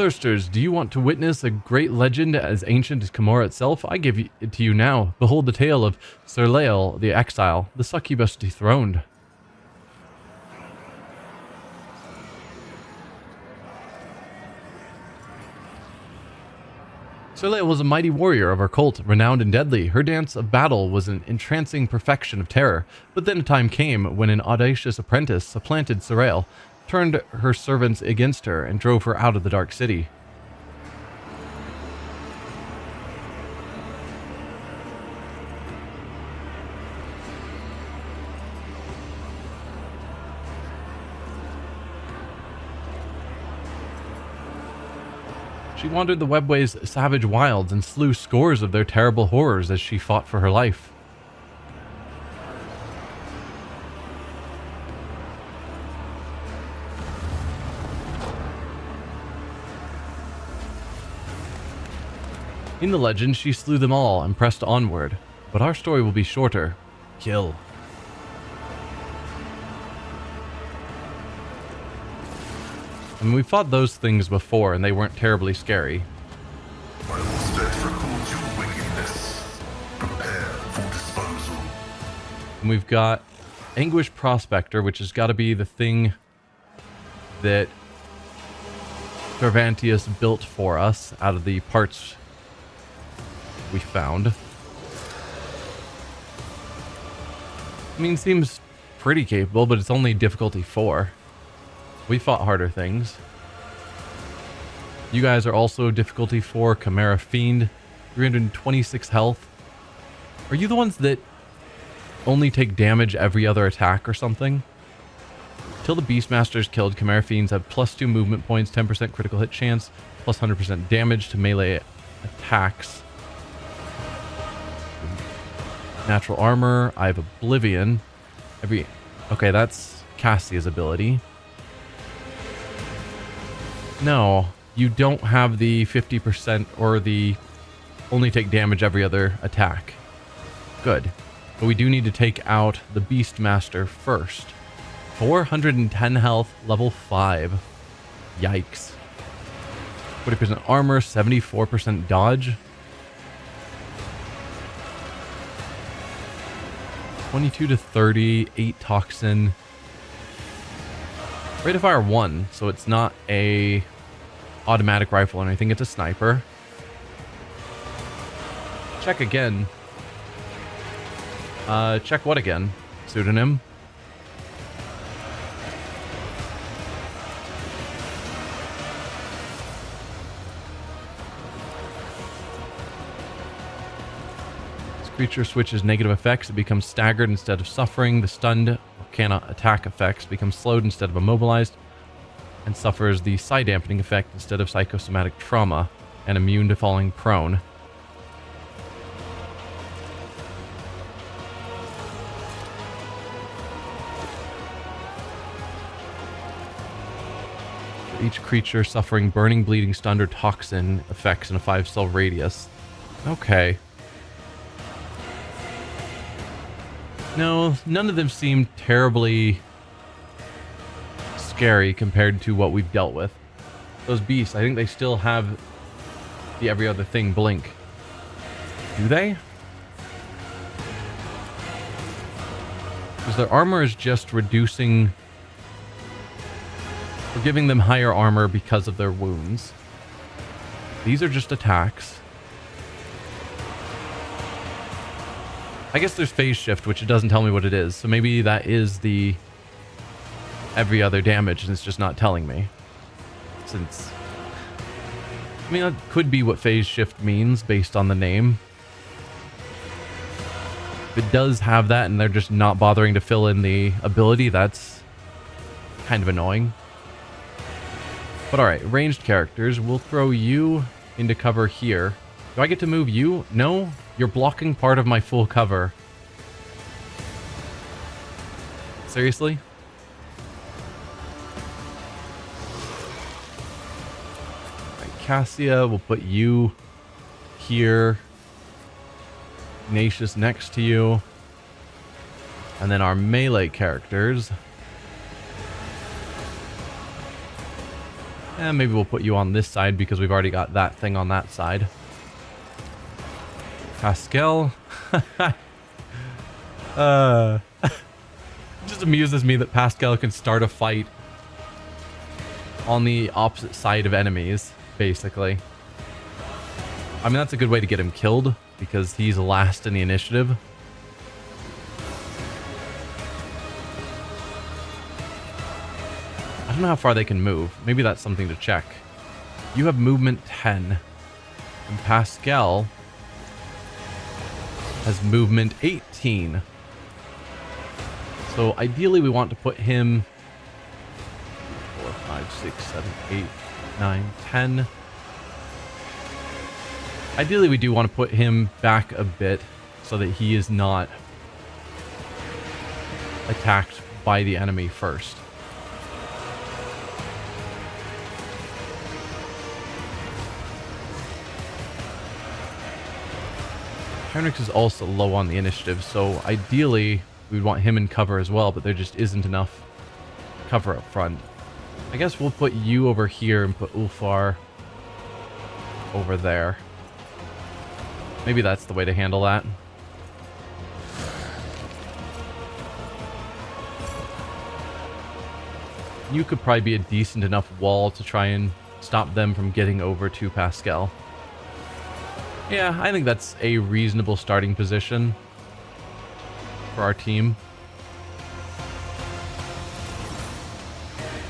Thirsters, do you want to witness a great legend as ancient as Camorra itself? I give it to you now. Behold the tale of Sir Lael, the exile, the succubus dethroned. Sir Lael was a mighty warrior of her cult, renowned and deadly. Her dance of battle was an entrancing perfection of terror. But then a time came when an audacious apprentice supplanted Sir Lael, turned her servants against her, and drove her out of the dark city. She wandered the webway's savage wilds and slew scores of their terrible horrors as she fought for her life. In the legend, she slew them all and pressed onward, but our story will be shorter. Kill. I mean, we fought those things before, and they weren't terribly scary. I will state record your wickedness. Prepare for disposal. And we've got Anguish Prospector, which has got to be the thing that Cervantius built for us out of the parts we found. I mean, seems pretty capable, but it's only difficulty 4. We fought harder things. You guys are also difficulty 4, Chimera Fiend, 326 health. Are you the ones that only take damage every other attack or something? Till the Beastmaster is killed, Chimera Fiends have +2 movement points, 10% critical hit chance, plus 100% damage to melee attacks. Natural armor, I have Oblivion. Okay, that's Cassia's ability. No, you don't have the 50% or the only take damage every other attack. Good. But we do need to take out the Beastmaster first. 410 health, level 5. Yikes. 40% armor, 74% dodge. 22 to 30, 8 toxin. Rate of fire 1, so it's not a automatic rifle or anything, it's a sniper. Check again. Check what again? Pseudonym. This creature switches negative effects. It becomes staggered instead of suffering. The stunned cannot attack effects becomes slowed instead of immobilized, and suffers the psi dampening effect instead of psychosomatic trauma, and immune to falling prone. For each creature suffering burning, bleeding, stunned, or toxin effects in a 5-cell radius. Okay. No, none of them seem terribly scary compared to what we've dealt with. Those beasts, I think they still have the every other thing blink. Do they? Because their armor is just reducing... We're giving them higher armor because of their wounds. These are just attacks. I guess there's phase shift, which it doesn't tell me what it is. So maybe that is the every other damage, and it's just not telling me. Since... I mean, that could be what phase shift means based on the name. If it does have that and they're just not bothering to fill in the ability, that's kind of annoying. But alright, ranged characters. We'll throw you into cover here. Do I get to move you? No? You're blocking part of my full cover. Seriously? Right, Cassia, we'll put you here. Ignatius next to you. And then our melee characters. And maybe we'll put you on this side because we've already got that thing on that side. Pascal. It just amuses me that Pascal can start a fight on the opposite side of enemies, basically. I mean, that's a good way to get him killed because he's last in the initiative. I don't know how far they can move. Maybe that's something to check. You have movement 10. And Pascal has movement 18. So ideally we want to put him 4, 5, 6, 7, 8, 9, 10. Ideally we do want to put him back a bit so that he is not attacked by the enemy first. Koronus is also low on the initiative, so ideally we'd want him in cover as well, but there just isn't enough cover up front. I guess we'll put you over here and put Ulfar over there. Maybe that's the way to handle that. You could probably be a decent enough wall to try and stop them from getting over to Pascal. Yeah, I think that's a reasonable starting position for our team.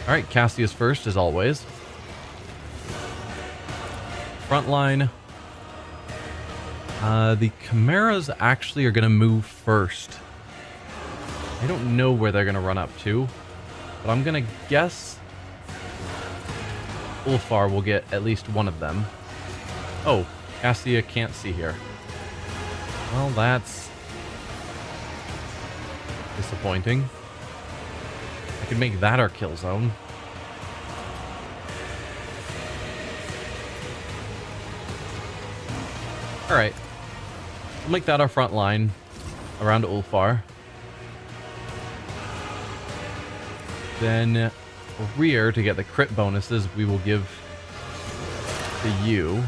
Alright, Cassius first, as always. Front line. The Chimeras actually are going to move first. I don't know where they're going to run up to, but I'm going to guess Ulfar will get at least one of them. Oh, Cassia can't see here. Well, that's disappointing. I could make that our kill zone. Alright. We'll make that our front line around Ulfar. Then rear, to get the crit bonuses, we will give to you.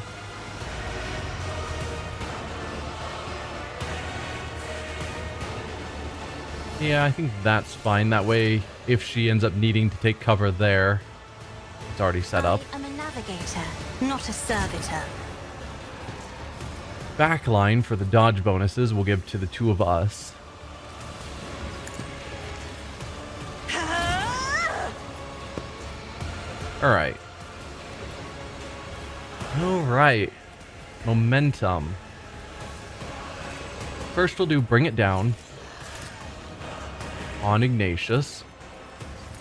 Yeah, I think that's fine. That way, if she ends up needing to take cover there, it's already set up. I'm a navigator, not a servitor. Backline for the dodge bonuses we'll give to the two of us. Alright. Alright. Momentum. First we'll do bring it down on Ignatius,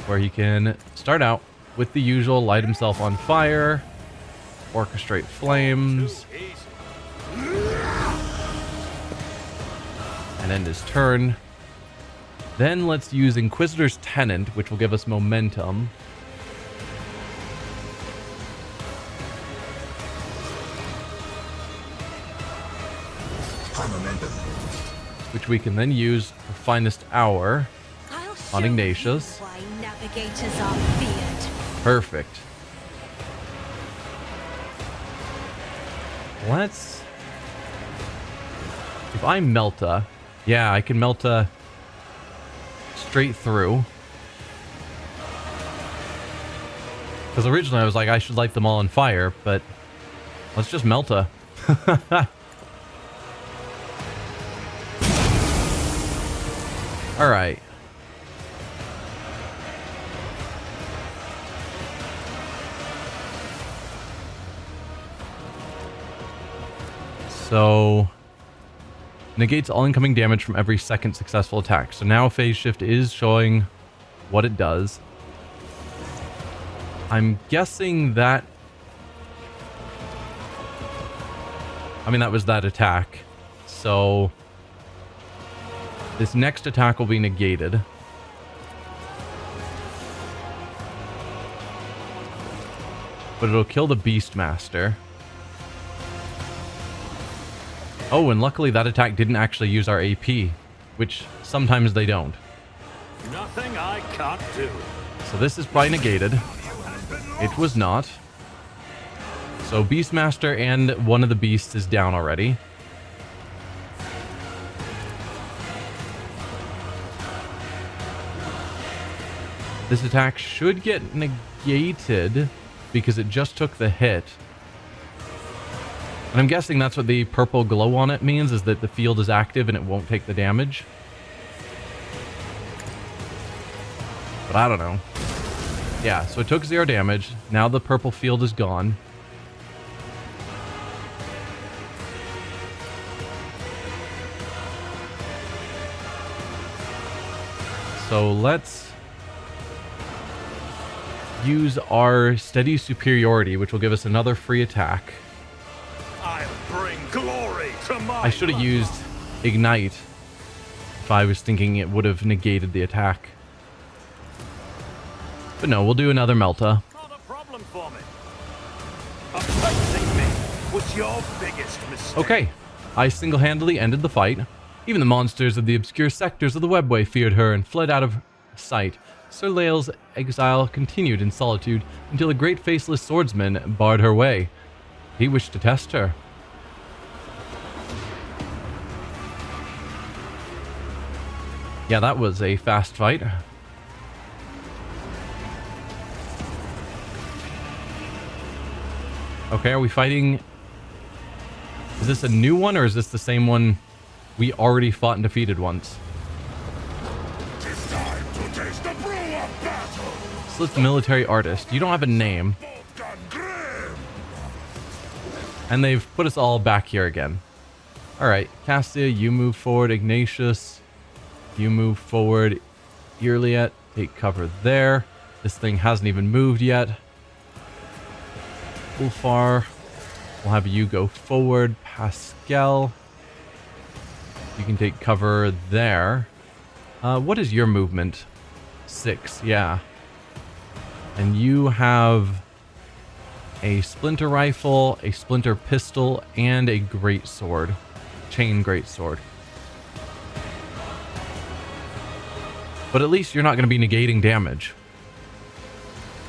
where he can start out with the usual light himself on fire, orchestrate flames, and end his turn. Then let's use Inquisitor's Tenant, which will give us momentum. Which we can then use for Finest Hour on Ignatius. Why navigators are feared. Perfect. Let's... If I Melta... Yeah, I can Melta straight through. Because originally I was like, I should light them all on fire, but let's just Melta. Alright. So, negates all incoming damage from every second successful attack. So now phase shift is showing what it does. I'm guessing that... I mean, that was that attack. So... this next attack will be negated. But it'll kill the Beastmaster. Oh, and luckily that attack didn't actually use our AP, which sometimes they don't. Nothing I can't do. So this is probably negated. It was not. So Beastmaster and one of the beasts is down already. This attack should get negated because it just took the hit. And I'm guessing that's what the purple glow on it means, is that the field is active and it won't take the damage. But I don't know. Yeah, so it took 0 damage. Now the purple field is gone. So let's use our steady superiority, which will give us another free attack. I'll bring glory to my I should have used ignite if I was thinking it would have negated the attack. But no, we'll do another Melta. Not a problem for me. Opposing me was your biggest mistake. Okay, I single-handedly ended the fight. Even the monsters of the obscure sectors of the webway feared her and fled out of sight. Sir Lael's exile continued in solitude until a great faceless swordsman barred her way. He wished to test her. Yeah, that was a fast fight. Okay, are we fighting? Is this a new one or is this the same one we already fought and defeated once? It's time to taste the brew of battle. Slit's military artist. You don't have a name. Vulcan Grim. And they've put us all back here again. Alright, Cassia, you move forward. Ignatius, you move forward. Irliet, take cover there. This thing hasn't even moved yet. Ulfar, we'll have you go forward. Pascal, you can take cover there. What is your movement? 6, yeah. And you have a splinter rifle, a splinter pistol, and a great sword. Chain great sword. But at least you're not going to be negating damage.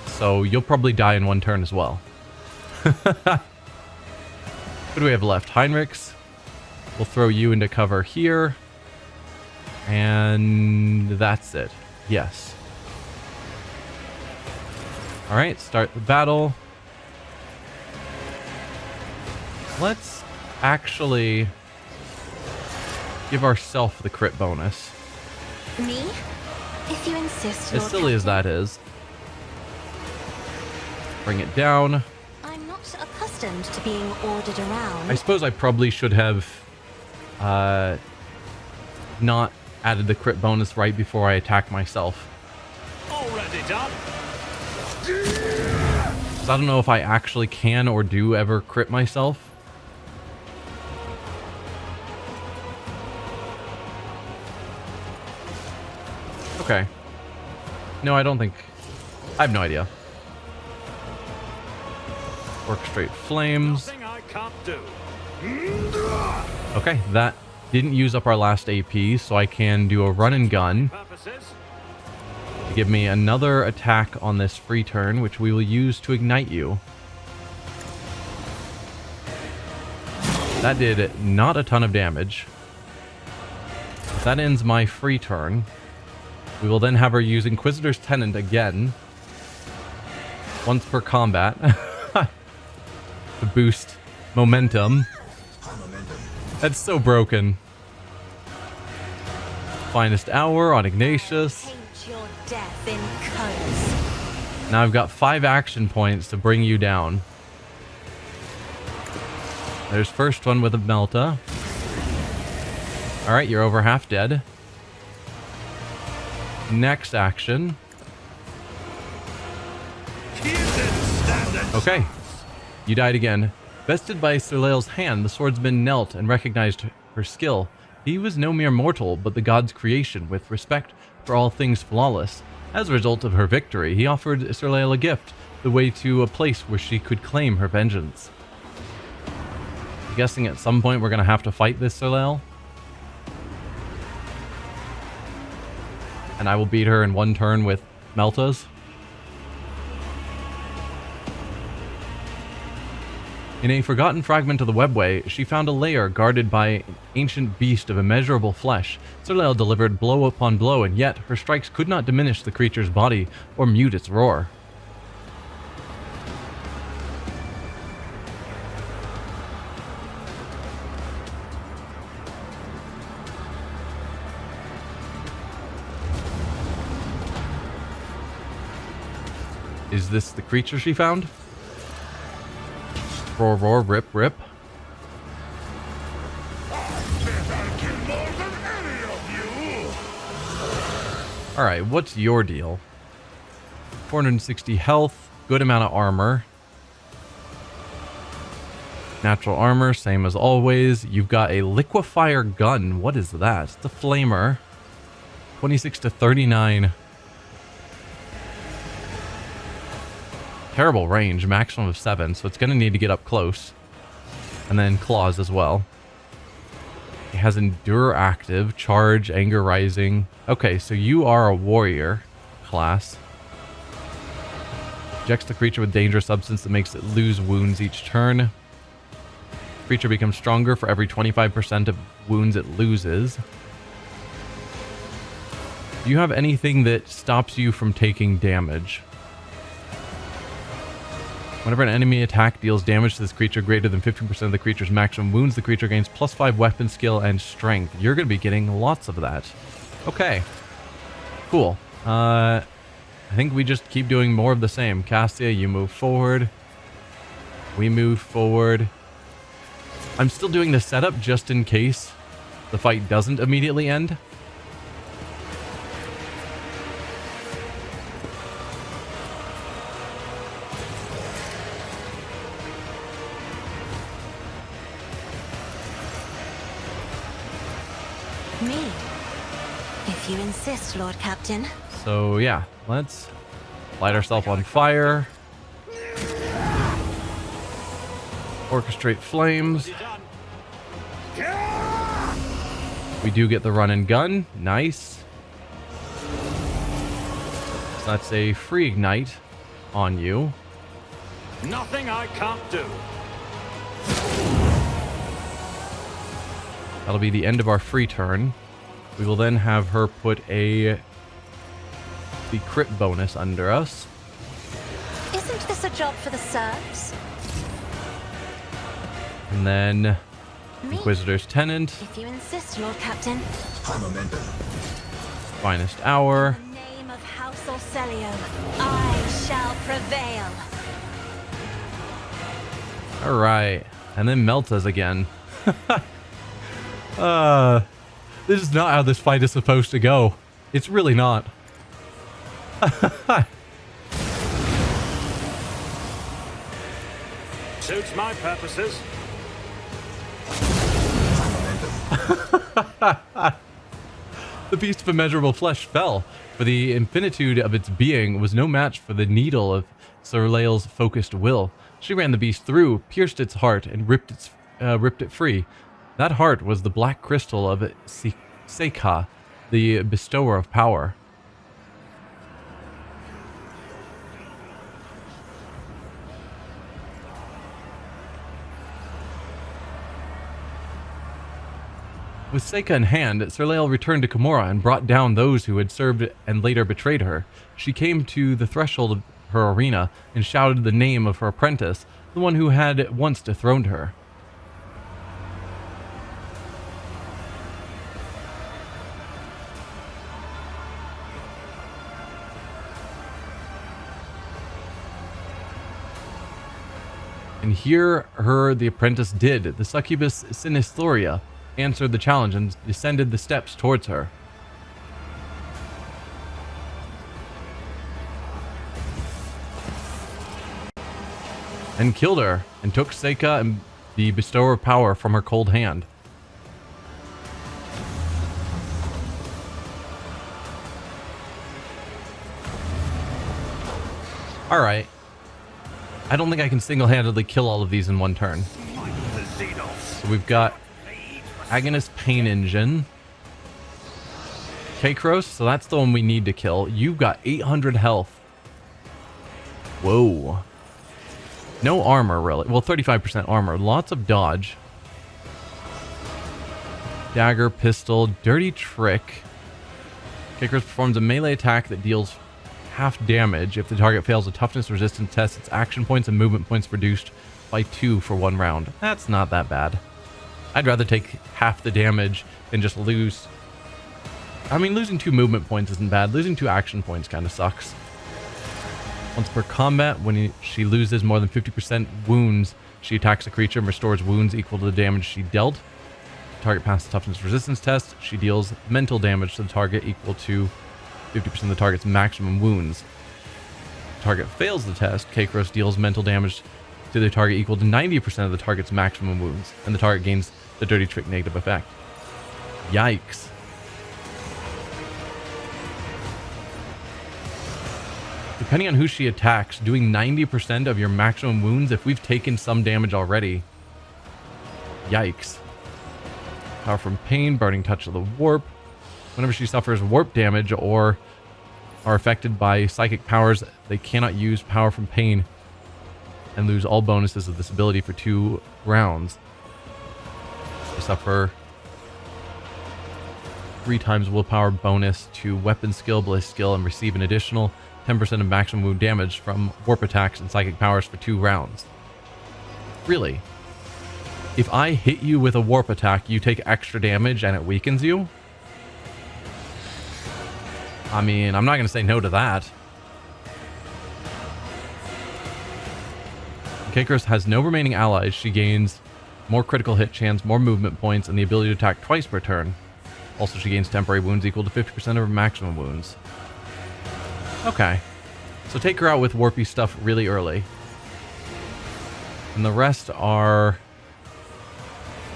So you'll probably die in one turn as well. What do we have left? Heinrichs. We'll throw you into cover here. And that's it. Yes. Alright, start the battle. Let's actually give ourselves the crit bonus. Me? If you insist, As Lord silly as Captain. that is. Bring it down. I'm not accustomed to being ordered around. I suppose I probably should have not added the crit bonus right before I attack myself. Already done. 'Cause I don't know if I actually can or do ever crit myself. Okay. No, I don't think... I have no idea. Orchestrate flames. Nothing I can't do. Okay, that didn't use up our last AP, so I can do a run and gun Purposes. to give me another attack on this free turn, which we will use to ignite you. That did not a ton of damage. That ends my free turn. We will then have her use Inquisitor's Tenant again. Once per combat. To boost momentum. That's so broken. Finest Hour on Ignatius. Paint your death in colors. Now I've got 5 action points to bring you down. There's first one with a Melta. Alright, you're over half dead. Next action. Okay. You died again. Bested by Sir Lael's hand, the swordsman knelt and recognized her skill. He was no mere mortal, but the god's creation, with respect for all things flawless. As a result of her victory, he offered Sir Lael a gift, the way to a place where she could claim her vengeance. I'm guessing at some point we're going to have to fight this Sir Lael. And I will beat her in one turn with Meltas. In a forgotten fragment of the webway, she found a lair guarded by an ancient beast of immeasurable flesh. Serleil delivered blow upon blow, and yet her strikes could not diminish the creature's body or mute its roar. Is this the creature she found? Roar, roar, rip, rip. Alright, what's your deal? 460 health, good amount of armor. Natural armor, same as always. You've got a liquefier gun. What is that? It's a flamer. 26 to 39. Terrible range, maximum of 7, so it's going to need to get up close. And then claws as well. It has endure active, charge, anger rising. Okay, so you are a warrior class. Ejects the creature with dangerous substance that makes it lose wounds each turn. Creature becomes stronger for every 25% of wounds it loses. Do you have anything that stops you from taking damage? Whenever an enemy attack deals damage to this creature greater than 15% of the creature's maximum wounds, the creature gains +5 weapon skill and strength. You're going to be getting lots of that. Okay. Cool. I think we just keep doing more of the same. Cassia, you move forward. We move forward. I'm still doing the setup just in case the fight doesn't immediately end. Me? If you insist, Lord Captain. So yeah, let's light ourselves on fire. Orchestrate flames. We do get the run and gun. Nice. So that's a free ignite on you. Nothing I can't do. That'll be the end of our free turn. We will then have her put the crit bonus under us. Isn't this a job for the serfs? And then Me? Inquisitor's Tenant. If you insist, Lord Captain. Finest Hour. In the name of House Orcelio, I shall prevail. Alright. And then Meltas again. This is not how this fight is supposed to go. It's really not. Suits my purposes. The beast of immeasurable flesh fell, for the infinitude of its being was no match for the needle of Serleil's focused will. She ran the beast through, pierced its heart, and ripped it free. That heart was the black crystal of Seika, the bestower of power. With Seika in hand, Serleil returned to Komora and brought down those who had served and later betrayed her. She came to the threshold of her arena and shouted the name of her apprentice, the one who had once dethroned her. And here the apprentice did. The succubus Sinistoria answered the challenge and descended the steps towards her. And killed her, and took Seika and the bestower of power from her cold hand. Alright. I don't think I can single-handedly kill all of these in one turn. So we've got Agonist Pain Engine. Kakros, so that's the one we need to kill. You've got 800 health. Whoa. No armor, really. Well, 35% armor. Lots of dodge. Dagger, pistol, dirty trick. Psykers performs a melee attack that deals half damage. If the target fails a toughness resistance test, its action points and movement points reduced by 2 for 1 round. That's not that bad. I'd rather take half the damage than just lose. I mean, losing 2 movement points isn't bad. Losing 2 action points kind of sucks. Once per combat, when she loses more than 50% wounds, she attacks a creature and restores wounds equal to the damage she dealt. Target passes toughness resistance test. She deals mental damage to the target equal to 50% of the target's maximum wounds. Target fails the test. Koronus deals mental damage to the target equal to 90% of the target's maximum wounds, and the target gains the dirty trick negative effect. Yikes. Depending on who she attacks, doing 90% of your maximum wounds if we've taken some damage already. Yikes. Power from pain, burning touch of the warp. Whenever she suffers warp damage or are affected by psychic powers, they cannot use power from pain and lose all bonuses of this ability for 2 rounds. They suffer 3 times willpower bonus to weapon skill, ballistic skill, and receive an additional 10% of maximum wound damage from warp attacks and psychic powers for 2 rounds. Really? If I hit you with a warp attack, you take extra damage and it weakens you? I mean, I'm not going to say no to that. Koronus has no remaining allies. She gains more critical hit chance, more movement points, and the ability to attack twice per turn. Also, she gains temporary wounds equal to 50% of her maximum wounds. Okay. So take her out with warpy stuff really early. And the rest are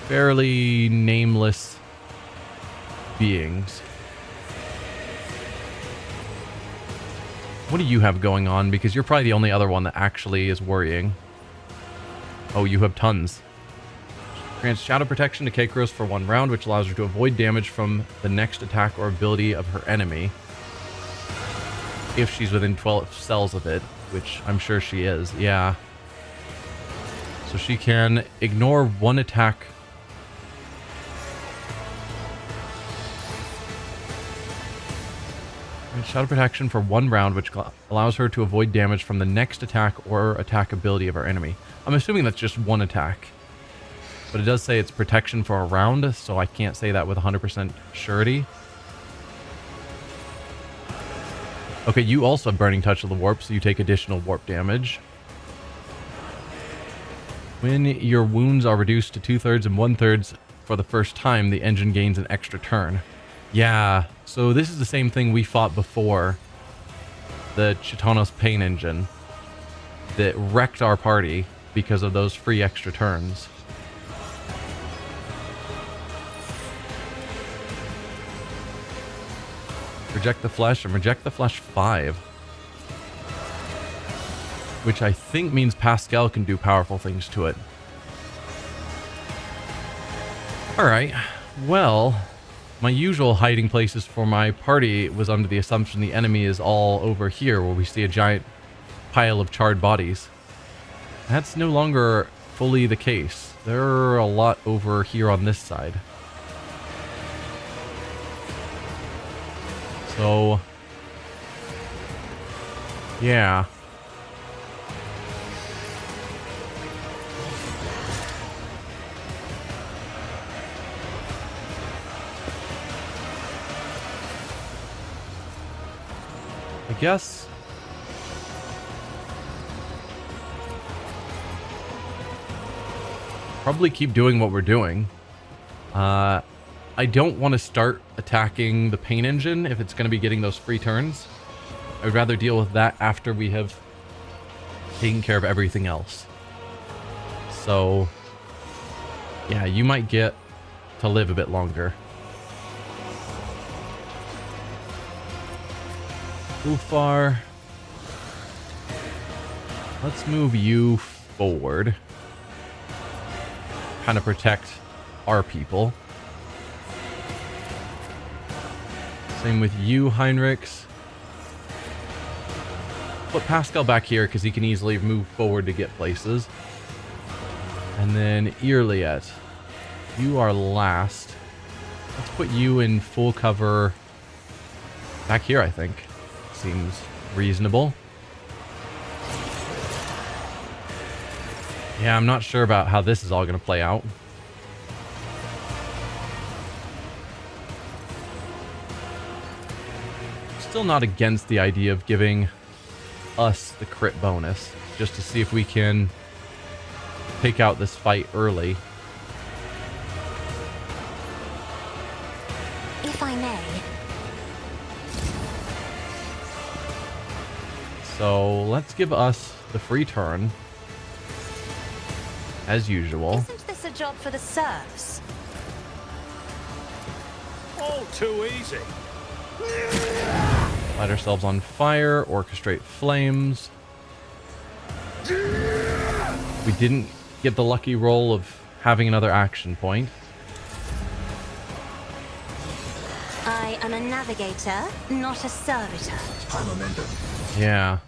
fairly nameless beings. What do you have going on? Because you're probably the only other one that actually is worrying. Oh, you have tons. Grants shadow protection to Koronus for 1 round, which allows her to avoid damage from the next attack or ability of her enemy. If she's within 12 cells of it, which I'm sure she is, yeah. So she can ignore 1 attack. Shadow protection for 1 round, which allows her to avoid damage from the next attack or attack ability of her enemy. I'm assuming that's just 1 attack. But it does say it's protection for a round, so I can't say that with 100% surety. Okay, you also have burning touch of the warp, so you take additional warp damage. When your wounds are reduced to 2/3 and 1/3 for the first time, the engine gains an extra turn. Yeah, so this is the same thing we fought before. The Chitonos Pain Engine that wrecked our party because of those free extra turns. Reject the Flesh and Reject the Flesh 5. Which I think means Pascal can do powerful things to it. Alright, well, my usual hiding places for my party was under the assumption the enemy is all over here where we see a giant pile of charred bodies. That's no longer fully the case. There are a lot over here on this side. So, yeah. I guess probably keep doing what we're doing. I don't want to start attacking the pain engine if it's going to be getting those free turns. I would rather deal with that after we have taken care of everything else. So, yeah, you might get to live a bit longer. Ulfar. Let's move you forward. Kind of protect our people. Same with you, Heinrichs. put Pascal back here because he can easily move forward to get places. And then Irliet, you are last. Let's put you in full cover back here, I think. Seems reasonable. Yeah, I'm not sure about how this is all going to play out. Still not against the idea of giving us the crit bonus, just to see if we can take out this fight early. If I may. So let's give us the free turn, as usual. Isn't this a job for the serfs? All too easy. Light ourselves on fire, orchestrate flames. We didn't get the lucky roll of having another action point. I am a navigator, not a servitor. High momentum. Yeah.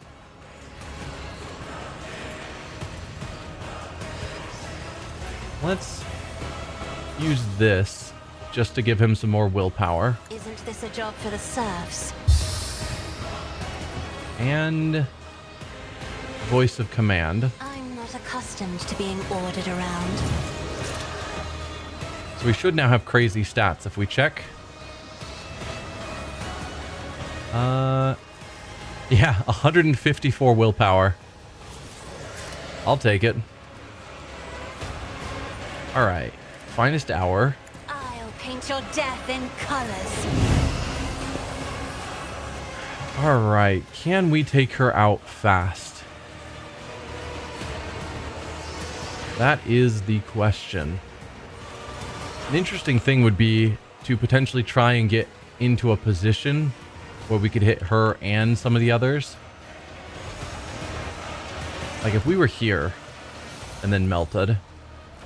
Let's use this just to give him some more willpower. Isn't this a job for the serfs? And voice of command. I'm not accustomed to being ordered around. So we should now have crazy stats if we check. Yeah, 154 willpower. I'll take it. All right, finest hour. I'll paint your death in colors. All right, can we take her out fast? That is the question. An interesting thing would be to potentially try and get into a position where we could hit her and some of the others. Like if we were here and then melted.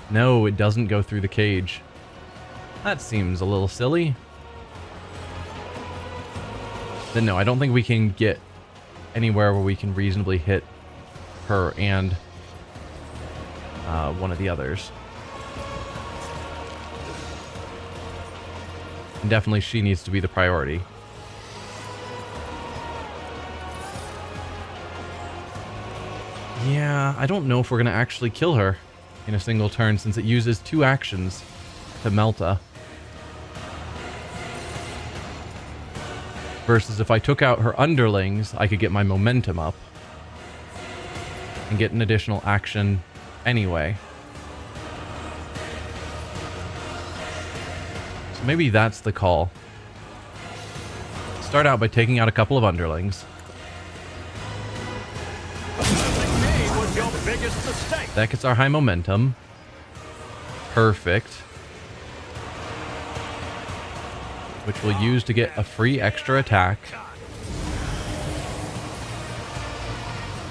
No, it doesn't go through the cage. That seems a little silly. Then no, I don't think we can get anywhere where we can reasonably hit her and one of the others. And definitely she needs to be the priority. Yeah, I don't know if we're going to actually kill her in a single turn since it uses 2 actions to Melta. Versus if I took out her underlings, I could get my momentum up and get an additional action anyway. So maybe that's the call. Start out by taking out a couple of underlings. Your biggest mistake. That gets our high momentum. Perfect. Which we'll use to get a free extra attack.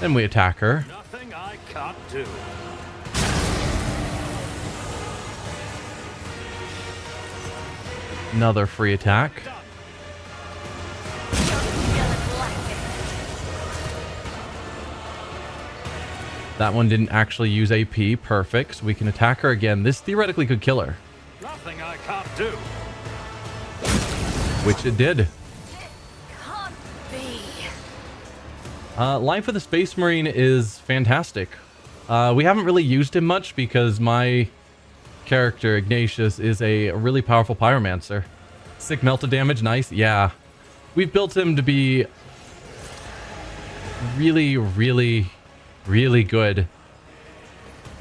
Then we attack her. Nothing I can't do. Another free attack. That one didn't actually use AP. Perfect. So we can attack her again. This theoretically could kill her. Nothing I can't do. Which it did. Can't be. Life of the Space Marine is fantastic. We haven't really used him much because my character, Ignatius, is a really powerful pyromancer. 6 melta damage, nice. Yeah. We've built him to be really, really, really good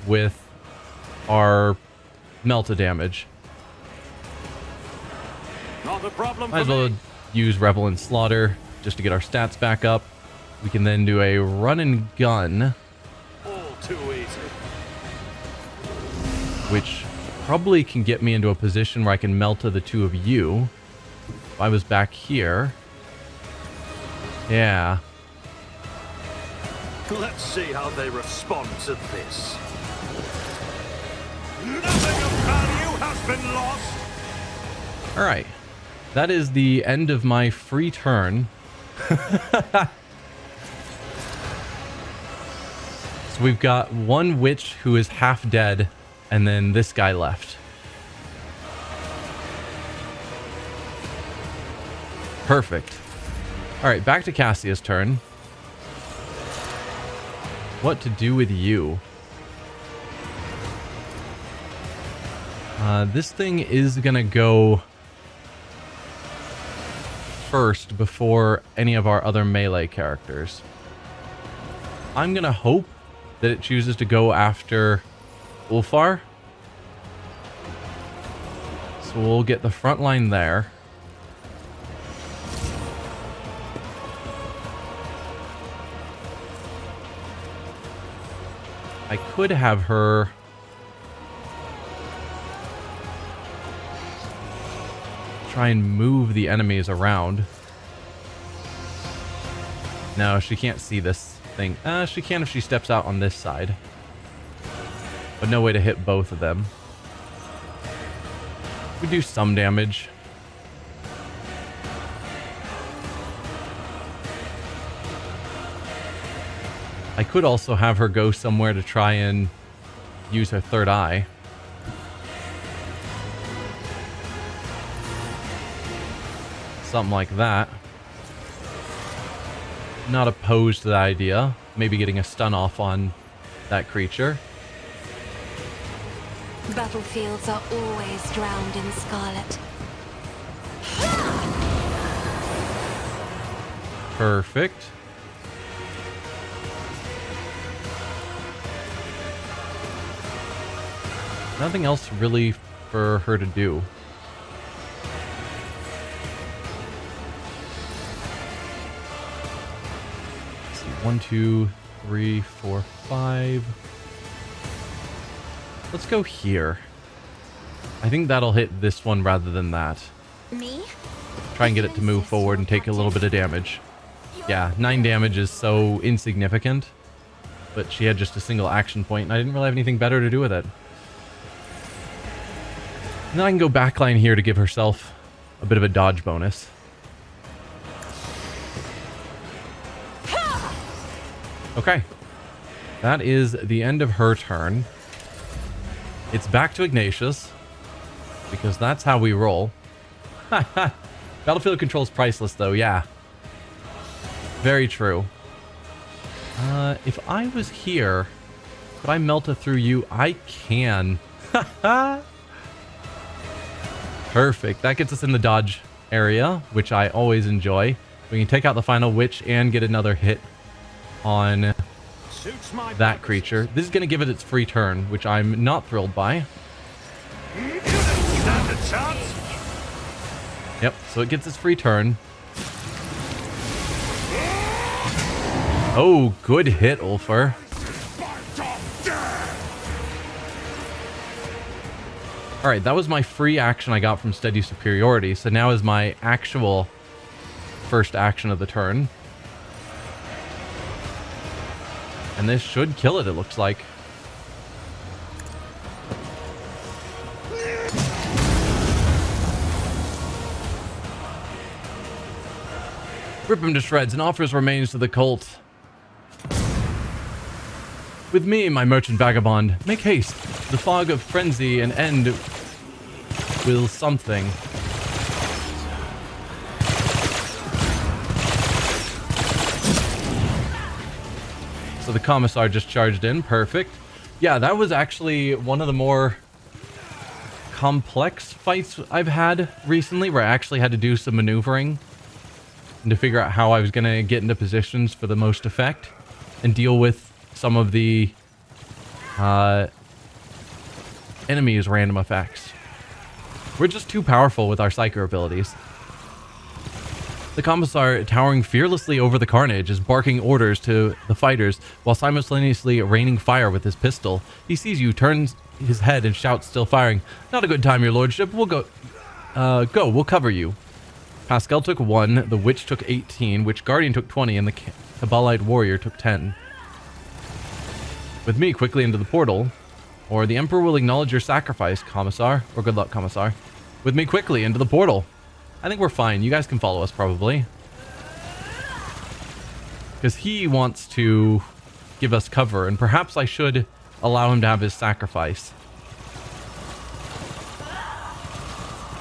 with our melta damage. Not a problem Might as for well me. use Revel and Slaughter just to get our stats back up. We can then do a run and gun, All too easy. which probably can get me into a position where I can melt to the 2 of you. If I was back here. Yeah. Let's see how they respond to this. Nothing of value has been lost. All right. That is the end of my free turn. So we've got one witch who is half dead, and then this guy left. Perfect. All right, back to Cassia's turn. What to do with you? This thing is gonna go first before any of our other melee characters. I'm gonna hope that it chooses to go after Ulfar. So we'll get the front line there. I could have her try and move the enemies around. No, she can't see this thing. She can if she steps out on this side. But no way to hit both of them. We do some damage. I could also have her go somewhere to try and use her third eye. Something like that. Not opposed to the idea. Maybe getting a stun off on that creature. Battlefields are always drowned in scarlet. Perfect. Nothing else really for her to do. Let's see, 1, 2, 3, 4, 5. Let's go here. I think that'll hit this one rather than that. Me? Try and get it to move forward and take a little bit of damage. Yeah, 9 damage is so insignificant. But she had just a single action point, and I didn't really have anything better to do with it. And then I can go backline here to give herself a bit of a dodge bonus. Okay. That is the end of her turn. It's back to Ignatius, because that's how we roll. Battlefield control's priceless, though, yeah. Very true. If I was here, could I melt it through you? I can. Perfect. That gets us in the dodge area, which I always enjoy. We can take out the final witch and get another hit on that creature. This is going to give it its free turn, which I'm not thrilled by. Yep, so it gets its free turn. Oh, good hit, Ulfar. Alright, that was my free action I got from Steady Superiority, so now is my actual first action of the turn. And this should kill it, it looks like. Rip him to shreds and offers remains to the cult. With me, my merchant vagabond, make haste. The fog of frenzy and end will something. So the commissar just charged in. Perfect. Yeah, that was actually one of the more complex fights I've had recently, where I actually had to do some maneuvering and to figure out how I was going to get into positions for the most effect and deal with some of the enemies' random effects. We're just too powerful with our psyker abilities. The commissar, towering fearlessly over the carnage, is barking orders to the fighters while simultaneously raining fire with his pistol. He sees you, turns his head, and shouts, still firing, "Not a good time, your lordship. We'll go. We'll cover you." Pascal took 1, the witch took 18, witch guardian took 20, and the Kabbalite warrior took 10. With me, quickly into the portal, or the Emperor will acknowledge your sacrifice, Commissar. Or good luck, Commissar. With me, quickly into the portal. I think we're fine. You guys can follow us, probably. Because he wants to give us cover, and perhaps I should allow him to have his sacrifice.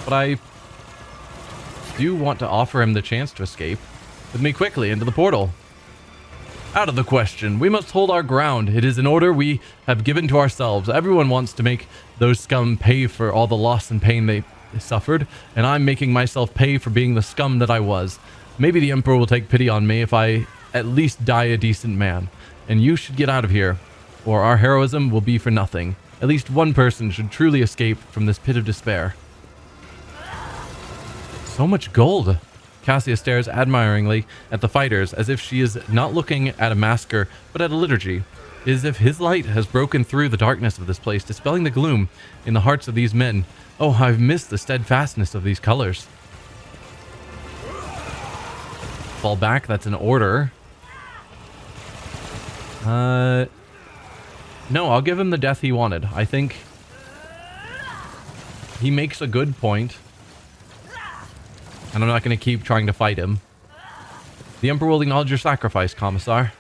But I do want to offer him the chance to escape with me quickly into the portal. Out of the question. We must hold our ground. It is an order we have given to ourselves. Everyone wants to make those scum pay for all the loss and pain they suffered, and I'm making myself pay for being the scum that I was. Maybe the Emperor will take pity on me if I at least die a decent man. And you should get out of here, or our heroism will be for nothing. At least one person should truly escape from this pit of despair. So much gold. Cassia stares admiringly at the fighters, as if she is not looking at a masker, but at a liturgy. It is as if his light has broken through the darkness of this place, dispelling the gloom in the hearts of these men. Oh, I've missed the steadfastness of these colors. Fall back, that's an order. No, I'll give him the death he wanted. I think he makes a good point. And I'm not going to keep trying to fight him. The Emperor will acknowledge your sacrifice, Commissar.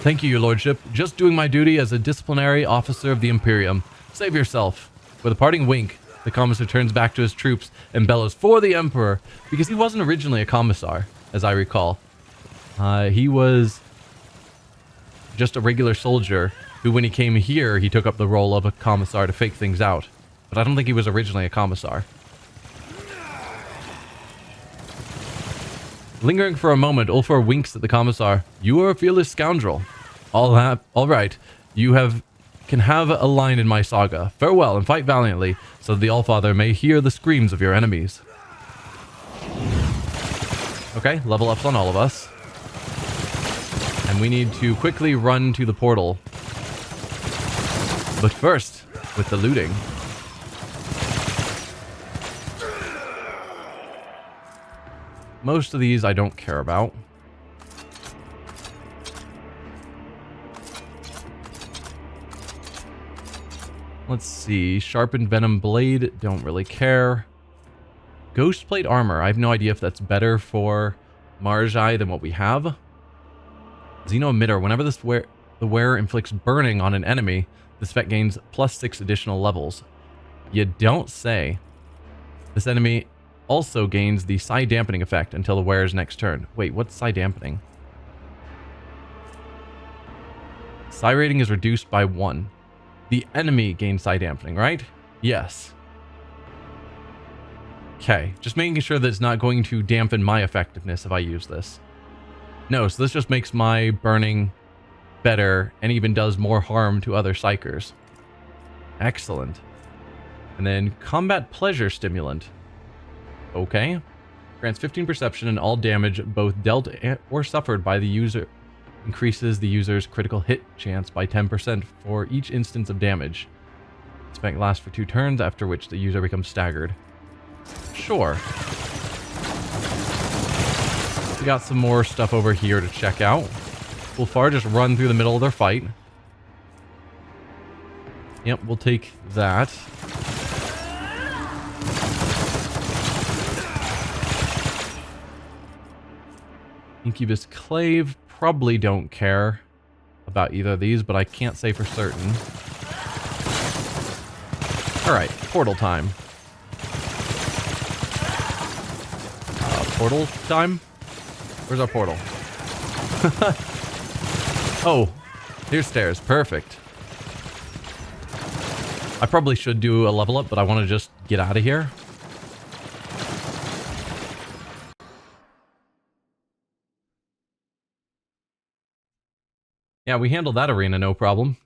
Thank you, Your Lordship. Just doing my duty as a disciplinary officer of the Imperium. Save yourself. With a parting wink, the Commissar turns back to his troops and bellows, for the Emperor! Because he wasn't originally a Commissar, as I recall. He was just a regular soldier who, when he came here, he took up the role of a Commissar to fake things out. But I don't think he was originally a Commissar. Lingering for a moment, Ulfar winks at the Commissar. You are a fearless scoundrel. All right. You can have a line in my saga. Farewell and fight valiantly, so that the Allfather may hear the screams of your enemies. Okay, level ups on all of us. And we need to quickly run to the portal. But first, with the looting. Most of these I don't care about. Let's see. Sharpened Venom Blade. Don't really care. Ghost Plate Armor. I have no idea if that's better for Marjai than what we have. Xeno Emitter. Whenever the wearer inflicts burning on an enemy, this effect gains +6 additional levels. You don't say. This enemy also gains the psi dampening effect until the wearer's next turn. Wait, what's psi dampening? Psi rating is reduced by 1. The enemy gains psi dampening, right? Yes. Okay, just making sure that it's not going to dampen my effectiveness if I use this. No, so this just makes my burning better and even does more harm to other psykers. Excellent. And then combat pleasure stimulant. Okay. Grants 15 perception and all damage both dealt or suffered by the user. Increases the user's critical hit chance by 10% for each instance of damage. This effect lasts for 2 turns, after which the user becomes staggered. Sure. We got some more stuff over here to check out. Ulfar just run through the middle of their fight. Yep, we'll take that. Incubus Clave, probably don't care about either of these, but I can't say for certain. Alright, portal time. Portal time? Where's our portal? Oh, here's stairs. Perfect. I probably should do a level up, but I want to just get out of here. Yeah, we handled that arena no problem.